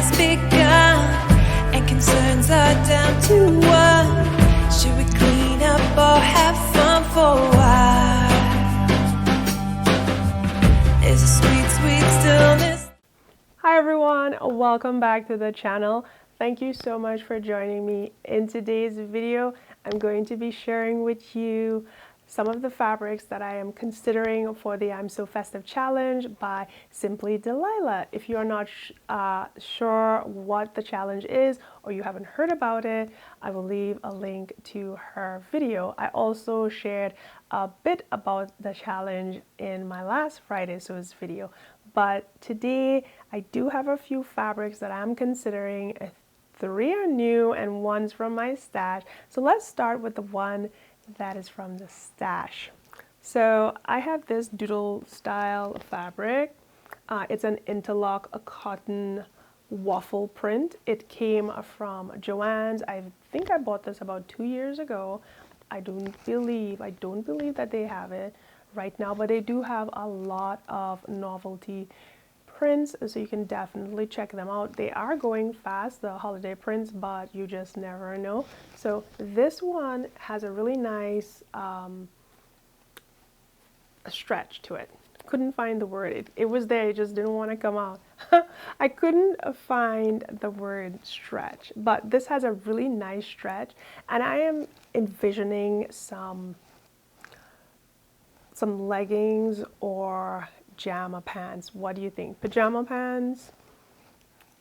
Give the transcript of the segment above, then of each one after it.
just begun, and concerns are down to one. Should we clean up or have fun for a while? There's a sweet, sweet stillness. Hi everyone, welcome back to the channel. Thank you so much for joining me. In today's video, I'm going to be sharing with you some of the fabrics that I am considering for the I'm So Festive challenge by Simply Delilah. If you're not sure what the challenge is or you haven't heard about it, I will leave a link to her video. I also shared a bit about the challenge in my last Friday's video. But today I do have a few fabrics that I'm considering. 3 are new and one's from my stash. So let's start with the one that is from the stash. So I have this doodle style fabric. It's an interlock, a cotton waffle print. It came from Joann's. I think I bought this about 2 years ago. I don't believe that they have it right now, but they do have a lot of novelty prints, so you can definitely check them out. They are going fast, the holiday prints, but you just never know. So this one has a really nice stretch to it. Couldn't find the word. It was there, it just didn't want to come out. I couldn't find the word stretch, but this has a really nice stretch, and I am envisioning some leggings or pajama pants. What do you think? Pajama pants,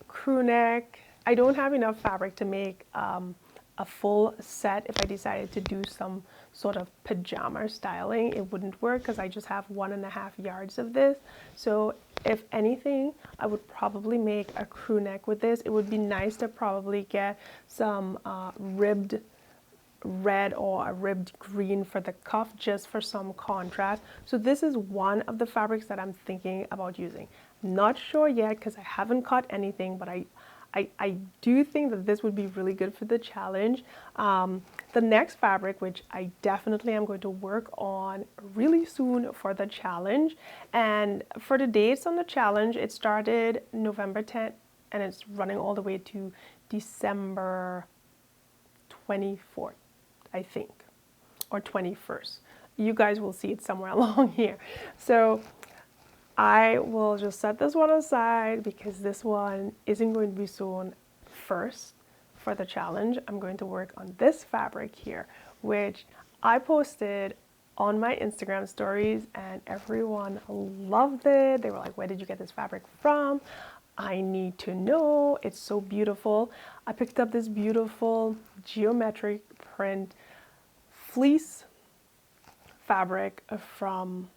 crew neck. I don't have enough fabric to make a full set. If I decided to do some sort of pajama styling, it wouldn't work because I just have 1.5 yards of this. So if anything, I would probably make a crew neck with this. It would be nice to probably get some ribbed red or a ribbed green for the cuff, just for some contrast. So this is one of the fabrics that I'm thinking about using. Not sure yet because I haven't cut anything, but I do think that this would be really good for the challenge. The next fabric, which I definitely am going to work on really soon for the challenge, and for the dates on the challenge, it started November 10th and it's running all the way to December 24th. I think, or 21st. You guys will see it somewhere along here. So I will just set this one aside because this one isn't going to be sewn first for the challenge. I'm going to work on this fabric here, which I posted on my Instagram stories and everyone loved it. They were like, where did you get this fabric from? I need to know. It's so beautiful. I picked up this beautiful geometric print fleece fabric from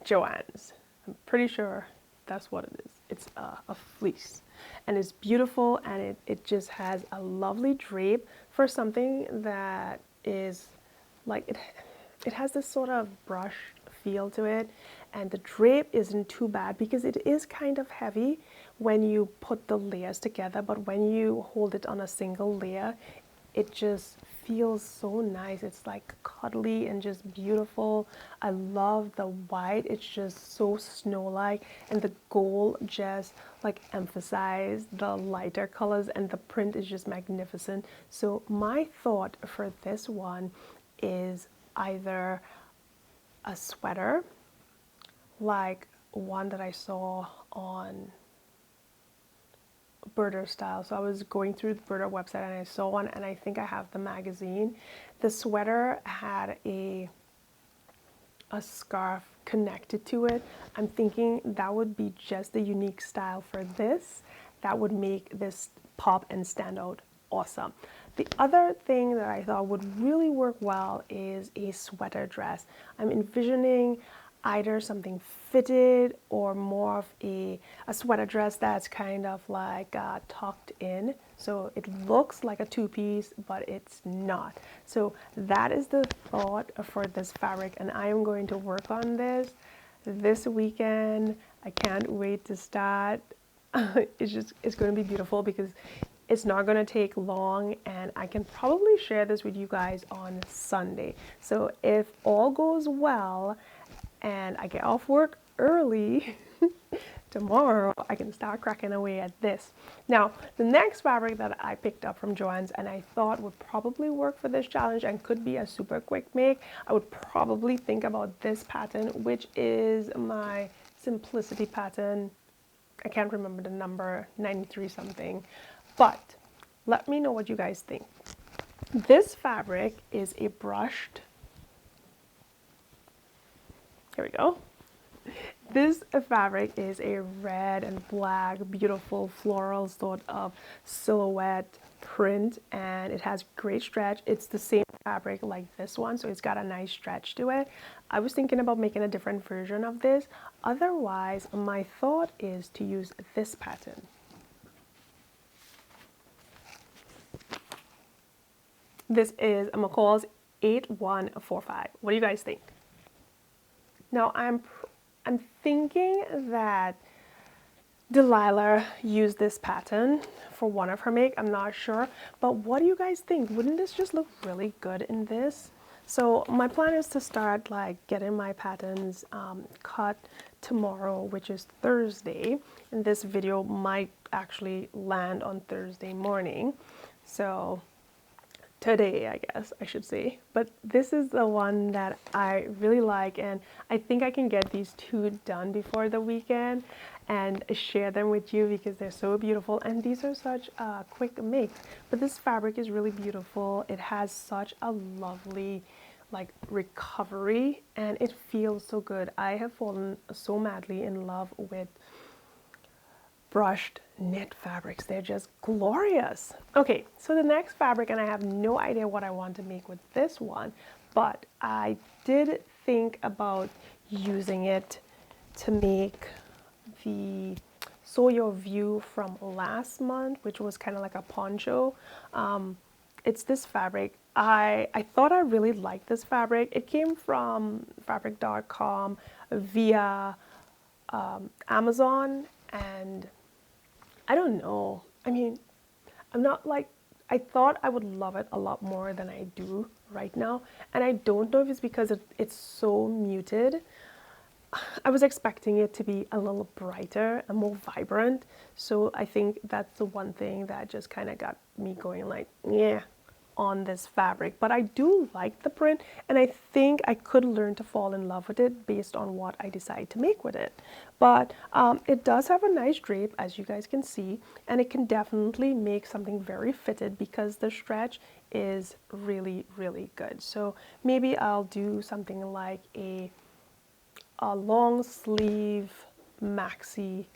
Joann's. I'm pretty sure that's what it is. It's a fleece, and it's beautiful, and it just has a lovely drape for something that is like it has this sort of brush feel to it, and the drape isn't too bad because it is kind of heavy when you put the layers together, but when you hold it on a single layer, it just feels so nice. It's like cuddly and just beautiful. I love the white. It's just so snow-like, and the gold just like emphasized the lighter colors, and the print is just magnificent. So my thought for this one is either a sweater like one that I saw on Birder style. So I was going through the Birder website and I saw one, and I think I have the magazine. The sweater had a scarf connected to it. I'm thinking that would be just the unique style for this. That would make this pop and stand out awesome. The other thing that I thought would really work well is a sweater dress. I'm envisioning either something fitted or more of a sweater dress that's kind of like tucked in. So it looks like a two-piece, but it's not. So that is the thought for this fabric, and I am going to work on this weekend. I can't wait to start. It's going to be beautiful because it's not going to take long, and I can probably share this with you guys on Sunday. So if all goes well and I get off work early, tomorrow I can start cracking away at this. Now, the next fabric that I picked up from Joann's and I thought would probably work for this challenge and could be a super quick make, I would probably think about this pattern, which is my Simplicity pattern. I can't remember the number, 93 something, but let me know what you guys think. This fabric is a brushed, here we go. This fabric is a red and black, beautiful floral sort of silhouette print, and it has great stretch. It's the same fabric like this one, so it's got a nice stretch to it. I was thinking about making a different version of this. Otherwise, my thought is to use this pattern. This is a McCall's 8145. What do you guys think? Now, I'm thinking that Delilah used this pattern for one of her make. I'm not sure, but what do you guys think? Wouldn't this just look really good in this? So my plan is to start like getting my patterns cut tomorrow, which is Thursday, and this video might actually land on Thursday morning. So today, I guess I should say, but this is the one that I really like, and I think I can get these two done before the weekend and share them with you because they're so beautiful, and these are such quick makes. But this fabric is really beautiful. It has such a lovely like recovery, and it feels so good. I have fallen so madly in love with brushed knit fabrics. They're just glorious. Okay, so the next fabric, and I have no idea what I want to make with this one, but I did think about using it to make the Sew Your View from last month, which was kind of like a poncho. It's this fabric. I thought I really liked this fabric. It came from fabric.com via Amazon, and I don't know. I mean, I'm not like, I thought I would love it a lot more than I do right now. And I don't know if it's because it's so muted. I was expecting it to be a little brighter and more vibrant. So I think that's the one thing that just kind of got me going like, yeah, on this fabric. But I do like the print, and I think I could learn to fall in love with it based on what I decide to make with it. But it does have a nice drape, as you guys can see, and it can definitely make something very fitted because the stretch is really, really good. So maybe I'll do something like a long sleeve maxi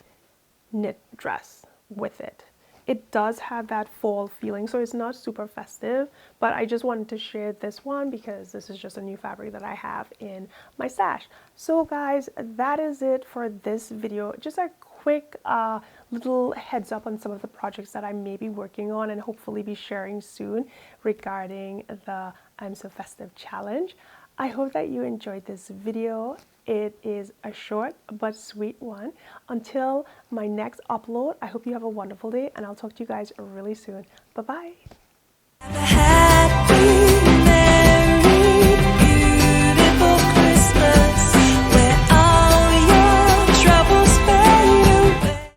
knit dress with it. It does have that fall feeling, so it's not super festive, but I just wanted to share this one because this is just a new fabric that I have in my stash. So guys, that is it for this video. Just a quick little heads up on some of the projects that I may be working on and hopefully be sharing soon regarding the I'm So Festive challenge. I hope that you enjoyed this video. It is a short but sweet one. Until my next upload, I hope you have a wonderful day, and I'll talk to you guys really soon. Bye-bye.